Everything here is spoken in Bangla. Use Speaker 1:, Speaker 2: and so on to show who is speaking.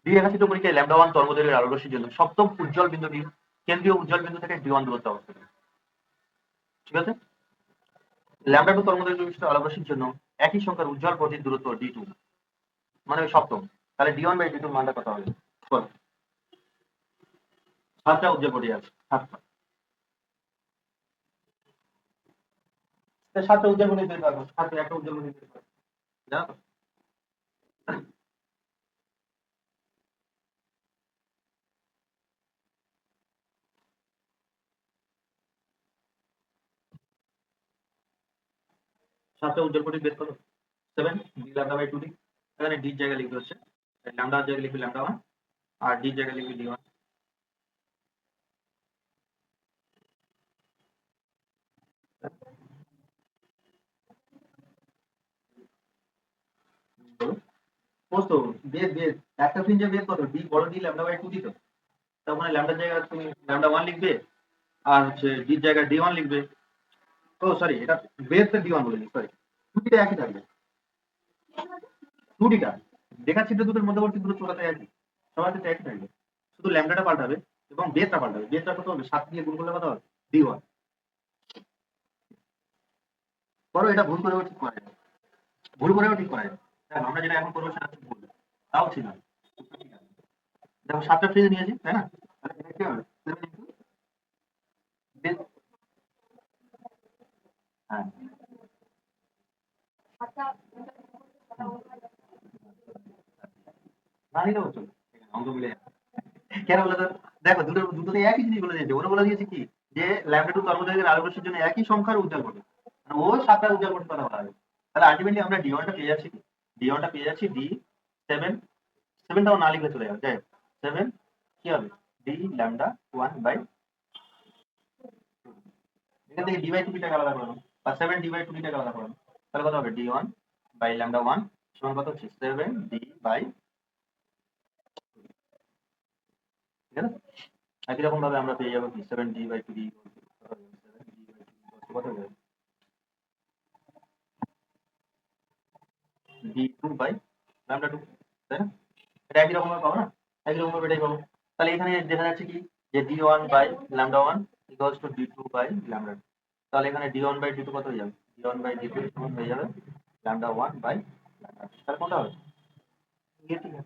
Speaker 1: রেখাচিত্র পরীক্ষায় λ1 তরঙ্গদৈর্ঘ্যের আলোক রশ্মির জন্য সপ্তম উজ্জ্বল বিন্দুটি কেন্দ্রীয় উজ্জ্বল বিন্দু থেকে d1 দূরত্বে অবস্থিত। ঠিক আছে? λ2 তরঙ্গদৈর্ঘ্য বিশিষ্ট আলোক রশ্মির জন্য একই সংখ্যার উজ্জ্বল পথের দূরত্ব d2, মানে ওই সপ্তম। তাহলে d1/d2 এর মানটা কত হবে? বলো। 7টা উজ্জ্বল পথই আছে, 7টা। 7টা উজ্জ্বল পথই বের করবো, 7টা একটা উজ্জ্বল পথই বের করবো। জানো তো? 7টা উজ্জ্বল পথই বের করো। 7 d λ/2d। এখানে d এর জায়গায় লিখবে হচ্ছে ল্যামডা, জায়গায় লিখবে λ1 আর d এর জায়গায় লিখবে d1। বলো। পোস্ত বের বের একটা ফ্রিঞ্জের বের কত? d বড় d λ/2d তো। তার মানে ল্যামডার জায়গায় তুমি λ1 লিখবে আর হচ্ছে d এর জায়গায় d1 লিখবে। ও সরি, এটা বেসটা d1 বলে সরি। দুটিটা একই থাকবে। দুটিটা রেখাচিত্র দুটোর মধ্যবর্তী দূরত্ব কত একই। সবার ক্ষেত্রে একই থাকবে। শুধু ল্যামডাটা পাল্টাবে এবং বেসটা পাল্টাবে। বেসটা কত হবে? 7 দিয়ে গুণ করলে কত হবে? d1। করো, এটা ভুল করেও ঠিক করা যায়। ভুল করেও ঠিক করা যায়। দেখো আমরা যেটা এখন করবো সেটা হচ্ছে ভুল। তাও ঠিক আছে। দেখো 7টা ফ্রিজ নিয়েছি, তাই না? তাহলে এটা কি হবে? 7 into base। হ্যাঁ। না নিলেও চলবে। অঙ্ক মিলে যাবে। কেন বলে তো? দেখো দুটোতে একই জিনিস বলে দিয়েছে। ওরা বলে দিয়েছে কি যে ল্যামডা টু তরঙ্গদৈর্ঘ্যের আলোক রশ্মির জন্য একই সংখ্যার উজ্জ্বল পথে, মানে ও 7টা উজ্জ্বল পথের কথা বলা হয়েছে। তাহলে আলটিমেটলি আমরা d1টা পেয়ে যাচ্ছি কি? d1টা পেয়ে যাচ্ছি d7। 7টাও না লিখলে চলে যাবে, যাই হোক। 7 কি হবে? d λ1/, এখান থেকে d/2টাকে আলাদা করে নাও, বা 7d/2টাকে আলাদা করে নাও। তাহলে কত হবে? d1/λ1 সমান কত হচ্ছে? 7d/, ঠিক আছে? একই রকম ভাবে আমরা পেয়ে যাবো কি 7d/2d কত হবে? d2/λ2, তাই না? এটা একই রকম ভাবে পাবো না? একই রকম ভাবে এটাই পাবো। তাহলে এখানে দেখা যাচ্ছে কি যে d1/λ1 ইকুয়ালস টু d2/λ2। তাহলে এখানে d1/d2 কত হয়ে যাবে? d1/d2 সমান হয়ে যাবে λ1/λ2। তাহলে কোনটা হবে? ये ठीक है।